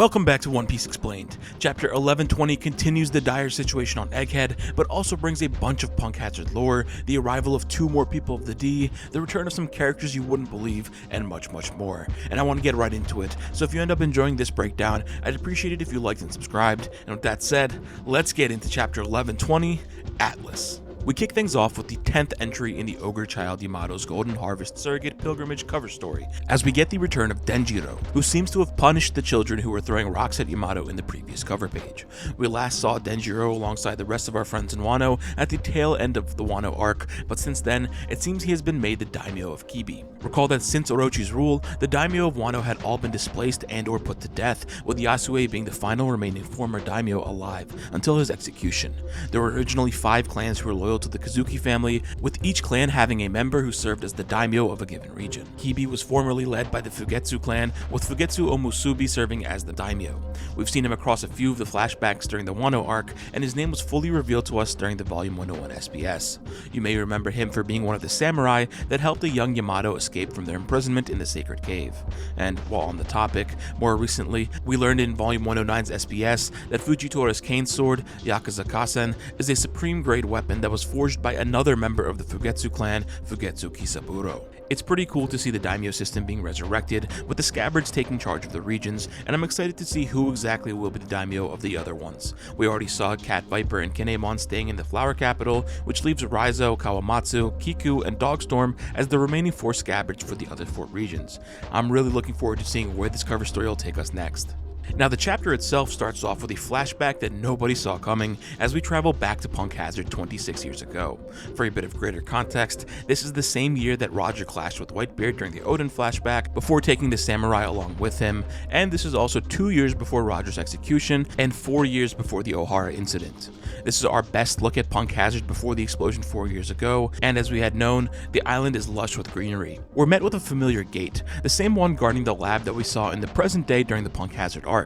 Welcome back to One Piece Explained. Chapter 1120 continues the dire situation on Egghead, but also brings a bunch of Punk Hazard lore, the arrival of 2 more people of the D, the return of some characters you wouldn't believe, and much more. And I want to get right into it, so if you end up enjoying this breakdown, I'd appreciate it if you liked and subscribed. And with that said, let's get into Chapter 1120, Atlas. We kick things off with the 10th entry in the Ogre Child Yamato's Golden Harvest Surrogate Pilgrimage cover story, as we get the return of Denjiro, who seems to have punished the children who were throwing rocks at Yamato in the previous cover page. We last saw Denjiro alongside the rest of our friends in Wano at the tail end of the Wano arc, but since then, it seems he has been made the daimyo of Kibi. Recall that since Orochi's rule, the daimyo of Wano had all been displaced and or put to death, with Yasue being the final remaining former daimyo alive until his execution. There were originally 5 clans who were loyal to the Kazuki family, with each clan having a member who served as the daimyo of a given region. Kibi was formerly led by the Fugetsu clan, with Fugetsu Omusubi serving as the daimyo. We've seen him across a few of the flashbacks during the Wano arc, and his name was fully revealed to us during the Volume 101 SBS. You may remember him for being one of the samurai that helped a young Yamato escape from their imprisonment in the Sacred Cave. And while on the topic, more recently, we learned in Volume 109's SBS that Fujitora's cane sword, Yakuza Kasen, is a supreme grade weapon that was forged by another member of the Fugetsu clan, Fugetsu Kisaburo. It's pretty cool to see the daimyo system being resurrected, with the scabbards taking charge of the regions, and I'm excited to see who exactly will be the daimyo of the other ones. We already saw Cat Viper and Kinemon staying in the Flower Capital, which leaves Raizo, Kawamatsu, Kiku, and Dogstorm as the remaining 4 scabbards for the other 4 regions. I'm really looking forward to seeing where this cover story will take us next. Now, the chapter itself starts off with a flashback that nobody saw coming as we travel back to Punk Hazard 26 years ago. For a bit of greater context, this is the same year that Roger clashed with Whitebeard during the Odin flashback before taking the samurai along with him, and this is also 2 years before Roger's execution and 4 years before the Ohara incident. This is our best look at Punk Hazard before the explosion 4 years ago, and as we had known, the island is lush with greenery. We're met with a familiar gate, the same one guarding the lab that we saw in the present day during the Punk Hazard arc.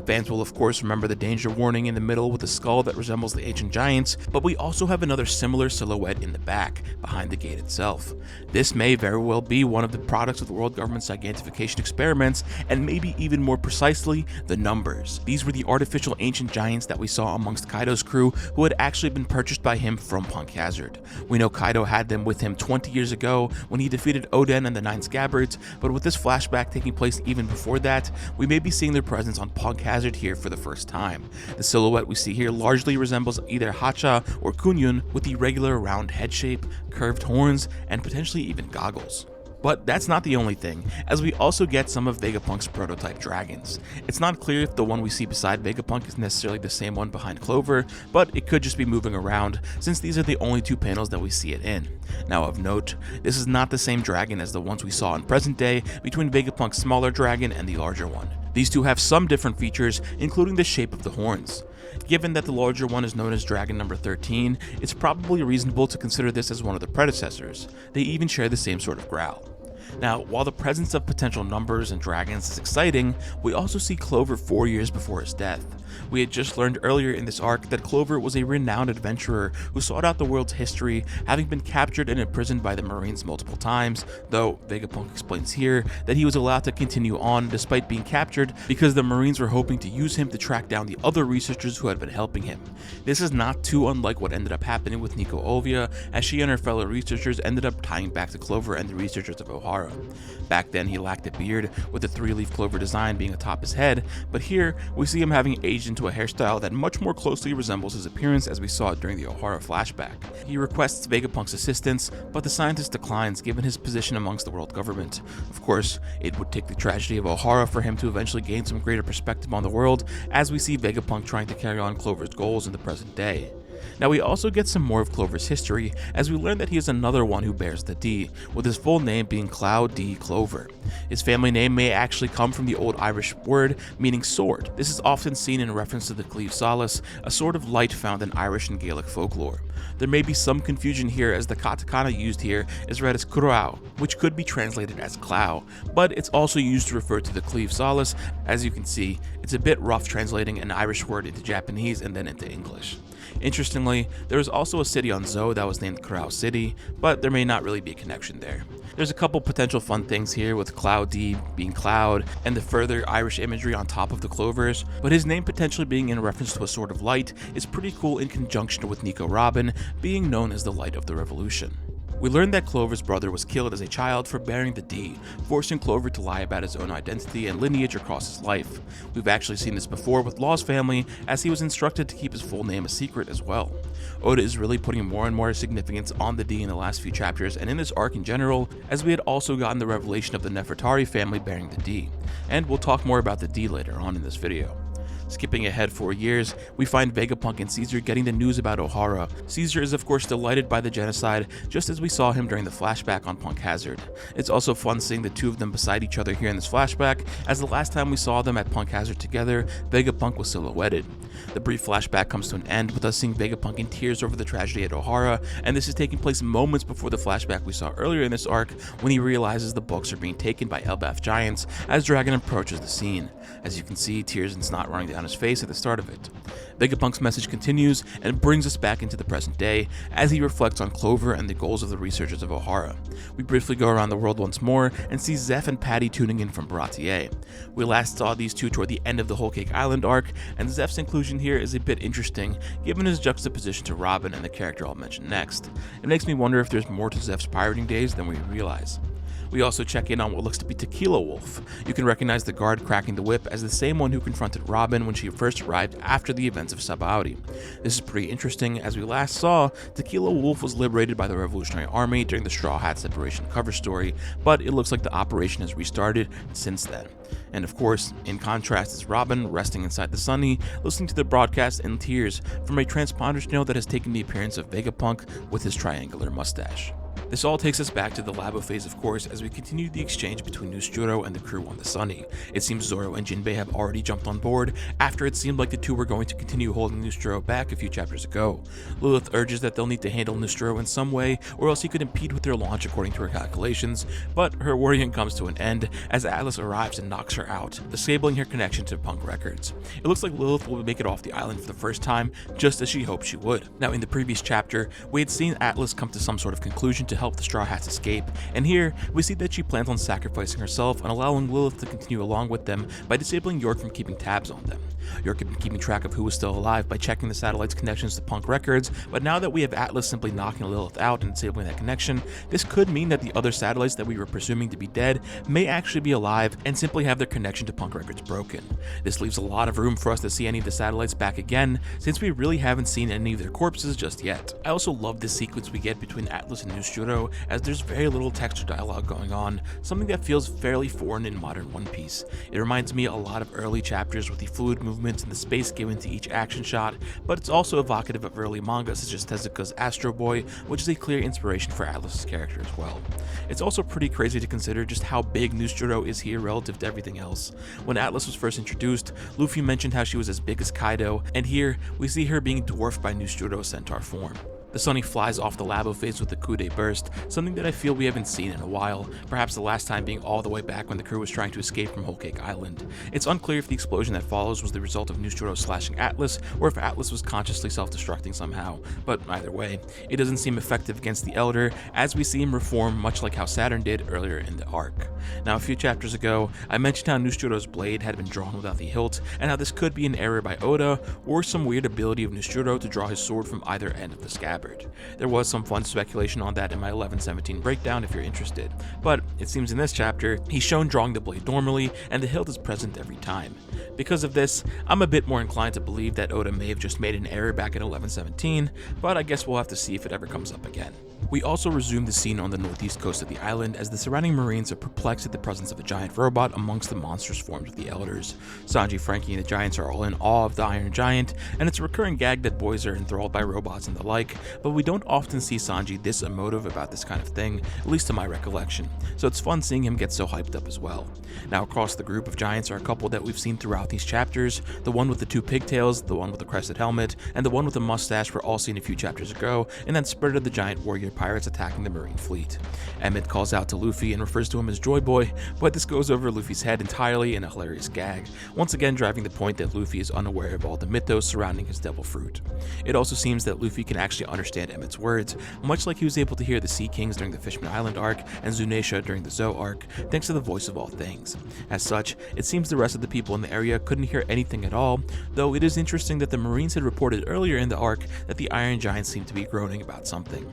Fans will of course remember the danger warning in the middle with a skull that resembles the ancient giants, but we also have another similar silhouette in the back, behind the gate itself. This may very well be one of the products of the world government's gigantification experiments, and maybe even more precisely, the numbers. These were the artificial ancient giants that we saw amongst Kaido's crew who had actually been purchased by him from Punk Hazard. We know Kaido had them with him 20 years ago when he defeated Oden and the 9 Scabbards, but with this flashback taking place even before that, we may be seeing their presence on Punk Hazard here for the first time. The silhouette we see here largely resembles either Hacha or Kunyun, with the regular round head shape, curved horns, and potentially even goggles. But that's not the only thing, as we also get some of Vegapunk's prototype dragons. It's not clear if the one we see beside Vegapunk is necessarily the same one behind Clover, but it could just be moving around, since these are the only 2 panels that we see it in. Now of note, this is not the same dragon as the ones we saw in present day between Vegapunk's smaller dragon and the larger one. These 2 have some different features, including the shape of the horns. Given that the larger one is known as Dragon number 13, it's probably reasonable to consider this as one of the predecessors. They even share the same sort of growl. Now, while the presence of potential numbers and dragons is exciting, we also see Clover 4 years before his death. We had just learned earlier in this arc that Clover was a renowned adventurer who sought out the world's history, having been captured and imprisoned by the Marines multiple times, though Vegapunk explains here that he was allowed to continue on despite being captured because the Marines were hoping to use him to track down the other researchers who had been helping him. This is not too unlike what ended up happening with Nico Ovia, as she and her fellow researchers ended up tying back to Clover and the researchers of Ohara. Back then he lacked a beard, with the 3-leaf clover design being atop his head, but here we see him having aged into a hairstyle that much more closely resembles his appearance as we saw it during the Ohara flashback. He requests Vegapunk's assistance, but the scientist declines given his position amongst the world government. Of course, it would take the tragedy of Ohara for him to eventually gain some greater perspective on the world, as we see Vegapunk trying to carry on Clover's goals in the present day. Now we also get some more of Clover's history, as we learn that he is another one who bears the D, with his full name being Cloud D. Clover. His family name may actually come from the old Irish word meaning sword. This is often seen in reference to the Cleave Solace, a sword of light found in Irish and Gaelic folklore. There may be some confusion here as the katakana used here is read as kurao, which could be translated as clow, but it's also used to refer to the Cleave Solace. As you can see, it's a bit rough translating an Irish word into Japanese and then into English. Interesting Interestingly, there is also a city on Zou that was named Crow City, but there may not really be a connection there. There's a couple potential fun things here with Cloud D being Cloud and the further Irish imagery on top of the clovers, but his name potentially being in reference to a sword of light is pretty cool in conjunction with Nico Robin being known as the Light of the Revolution. We learned that Clover's brother was killed as a child for bearing the D, forcing Clover to lie about his own identity and lineage across his life. We've actually seen this before with Law's family, as he was instructed to keep his full name a secret as well. Oda is really putting more and more significance on the D in the last few chapters and in this arc in general, as we had also gotten the revelation of the Nefertari family bearing the D, and we'll talk more about the D later on in this video. Skipping ahead 4 years, we find Vegapunk and Caesar getting the news about Ohara. Caesar is of course delighted by the genocide, just as we saw him during the flashback on Punk Hazard. It's also fun seeing the two of them beside each other here in this flashback, as the last time we saw them at Punk Hazard together, Vegapunk was silhouetted. The brief flashback comes to an end with us seeing Vegapunk in tears over the tragedy at Ohara, and this is taking place moments before the flashback we saw earlier in this arc when he realizes the books are being taken by Elbaf giants as Dragon approaches the scene. As you can see, tears and snot running down his face at the start of it. Vegapunk's message continues and brings us back into the present day as he reflects on Clover and the goals of the researchers of Ohara. We briefly go around the world once more and see Zeph and Patty tuning in from Baratier. We last saw these two toward the end of the Whole Cake Island arc, and Zeph's inclusion here is a bit interesting given his juxtaposition to Robin and the character I'll mention next. It makes me wonder if there's more to Zeph's pirating days than we realize. We also check in on what looks to be Tequila Wolf. You can recognize the guard cracking the whip as the same one who confronted Robin when she first arrived after the events of Sabaody. This is pretty interesting, as we last saw, Tequila Wolf was liberated by the Revolutionary Army during the Straw Hat Separation cover story, but it looks like the operation has restarted since then. And of course, in contrast is Robin resting inside the Sunny, listening to the broadcast in tears from a transponder snow that has taken the appearance of Vegapunk with his triangular mustache. This all takes us back to the Labo phase, of course, as we continue the exchange between Nusjuro and the crew on the Sunny. It seems Zoro and Jinbei have already jumped on board after it seemed like the two were going to continue holding Nusjuro back a few chapters ago. Lilith urges that they'll need to handle Nusjuro in some way, or else he could impede with their launch according to her calculations, but her worrying comes to an end as Atlas arrives and knocks her out, disabling her connection to Punk Records. It looks like Lilith will make it off the island for the first time, just as she hoped she would. Now, in the previous chapter, we had seen Atlas come to some sort of conclusion to help the Straw Hats escape, and here we see that she plans on sacrificing herself and allowing Lilith to continue along with them by disabling York from keeping tabs on them. York had been keeping track of who was still alive by checking the satellite's connections to Punk Records, but now that we have Atlas simply knocking Lilith out and disabling that connection, this could mean that the other satellites that we were presuming to be dead may actually be alive and simply have their connection to Punk Records broken. This leaves a lot of room for us to see any of the satellites back again, since we really haven't seen any of their corpses just yet. I also love this sequence we get between Atlas and Nusjuro, as there's very little text or dialogue going on, something that feels fairly foreign in modern One Piece. It reminds me a lot of early chapters with the fluid movements and the space given to each action shot, but it's also evocative of early manga such as Tezuka's Astro Boy, which is a clear inspiration for Atlas's character as well. It's also pretty crazy to consider just how big Nusjuro is here relative to everything else. When Atlas was first introduced, Luffy mentioned how she was as big as Kaido, and here we see her being dwarfed by Nusjuro's centaur form. The Sunny flies off the Labo phase with the Kude burst, something that I feel we haven't seen in a while, perhaps the last time being all the way back when the crew was trying to escape from Whole Cake Island. It's unclear if the explosion that follows was the result of Nusjuro slashing Atlas, or if Atlas was consciously self-destructing somehow, but either way, it doesn't seem effective against the Elder, as we see him reform much like how Saturn did earlier in the arc. Now, a few chapters ago, I mentioned how Nusjuro's blade had been drawn without the hilt, and how this could be an error by Oda, or some weird ability of Nusjuro to draw his sword from either end of the scabbard. There was some fun speculation on that in my 11:17 breakdown if you're interested, but it seems in this chapter, he's shown drawing the blade normally, and the hilt is present every time. Because of this, I'm a bit more inclined to believe that Oda may have just made an error back in 11:17, but I guess we'll have to see if it ever comes up again. We also resume the scene on the northeast coast of the island as the surrounding marines are perplexed at the presence of a giant robot amongst the monstrous forms of the elders. Sanji, Frankie, and the giants are all in awe of the Iron Giant, and it's a recurring gag that boys are enthralled by robots and the like, but we don't often see Sanji this emotive about this kind of thing, at least to my recollection, so it's fun seeing him get so hyped up as well. Now, across the group of giants are a couple that we've seen throughout these chapters. The one with the two pigtails, the one with the crested helmet, and the one with the mustache were all seen a few chapters ago, and then Spirit of the Giant Warrior angry pirates attacking the Marine fleet. Emet calls out to Luffy and refers to him as Joy Boy, but this goes over Luffy's head entirely in a hilarious gag, once again driving the point that Luffy is unaware of all the mythos surrounding his devil fruit. It also seems that Luffy can actually understand Emet's words, much like he was able to hear the Sea Kings during the Fishman Island arc and Zunisha during the Zou arc, thanks to the voice of all things. As such, it seems the rest of the people in the area couldn't hear anything at all, though it is interesting that the Marines had reported earlier in the arc that the Iron Giants seemed to be groaning about something.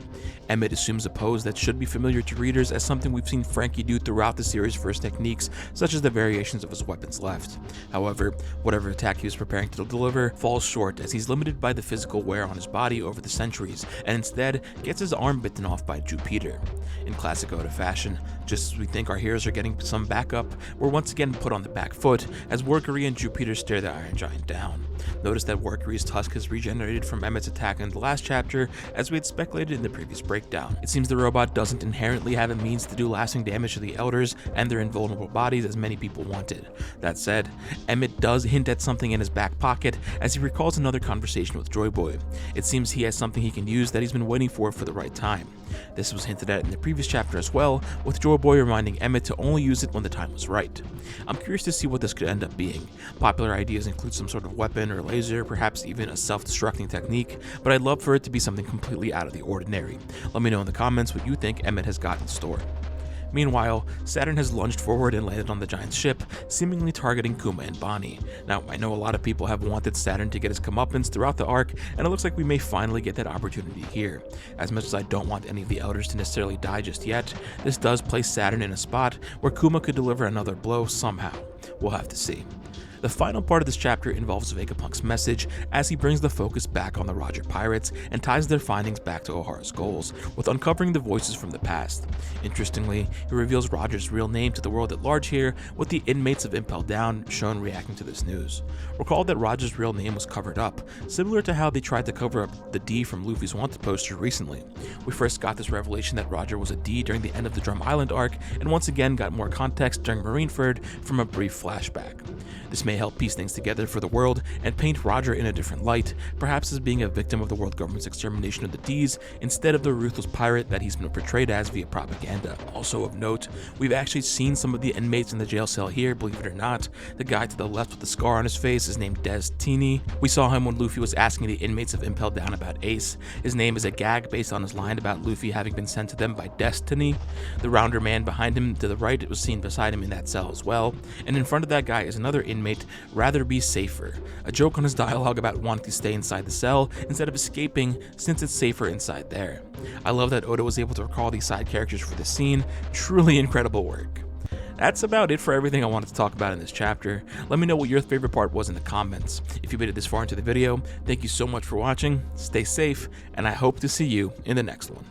Emet assumes a pose that should be familiar to readers as something we've seen Frankie do throughout the series for his techniques, such as the variations of his weapons left. However, whatever attack he was preparing to deliver falls short as he's limited by the physical wear on his body over the centuries, and instead gets his arm bitten off by Jupiter. In classic Oda fashion, just as we think our heroes are getting some backup, we're once again put on the back foot as Workery and Jupiter stare the Iron Giant down. Notice that Workery's tusk has regenerated from Emet's attack in the last chapter, as we had speculated in the previous breakdown. It seems the robot doesn't inherently have a means to do lasting damage to the Elders and their invulnerable bodies as many people wanted. That said, Emet does hint at something in his back pocket as he recalls another conversation with Joy Boy. It seems he has something he can use that he's been waiting for the right time. This was hinted at in the previous chapter as well, with Joy Boy reminding Emet to only use it when the time was right. I'm curious to see what this could end up being. Popular ideas include some sort of weapon or laser, perhaps even a self-destructing technique, but I'd love for it to be something completely out of the ordinary. Let me know in the comments what you think Emet has got in store. Meanwhile, Saturn has lunged forward and landed on the Giant's ship, seemingly targeting Kuma and Bonnie. Now, I know a lot of people have wanted Saturn to get his comeuppance throughout the arc, and it looks like we may finally get that opportunity here. As much as I don't want any of the Elders to necessarily die just yet, this does place Saturn in a spot where Kuma could deliver another blow somehow. We'll have to see. The final part of this chapter involves Vegapunk's message as he brings the focus back on the Roger pirates and ties their findings back to Ohara's goals, with uncovering the voices from the past. Interestingly, he reveals Roger's real name to the world at large here, with the inmates of Impel Down shown reacting to this news. Recall that Roger's real name was covered up, similar to how they tried to cover up the D from Luffy's Wanted poster recently. We first got this revelation that Roger was a D during the end of the Drum Island arc, and once again got more context during Marineford from a brief flashback. This may help piece things together for the world and paint Roger in a different light, perhaps as being a victim of the world government's extermination of the D's instead of the ruthless pirate that he's been portrayed as via propaganda. Also of note, we've actually seen some of the inmates in the jail cell here, believe it or not. The guy to the left with the scar on his face is named Destiny. We saw him when Luffy was asking the inmates of Impel Down about Ace. His name is a gag based on his line about Luffy having been sent to them by Destiny. The rounder man behind him to the right was seen beside him in that cell as well, and in front of that guy is another inmate, Rather Be Safer, a joke on his dialogue about wanting to stay inside the cell instead of escaping since it's safer inside there. I love that Oda was able to recall these side characters for this scene. Truly incredible work. That's about it for everything I wanted to talk about in this chapter. Let me know what your favorite part was in the comments. If you made it this far into the video, thank you so much for watching, stay safe, and I hope to see you in the next one.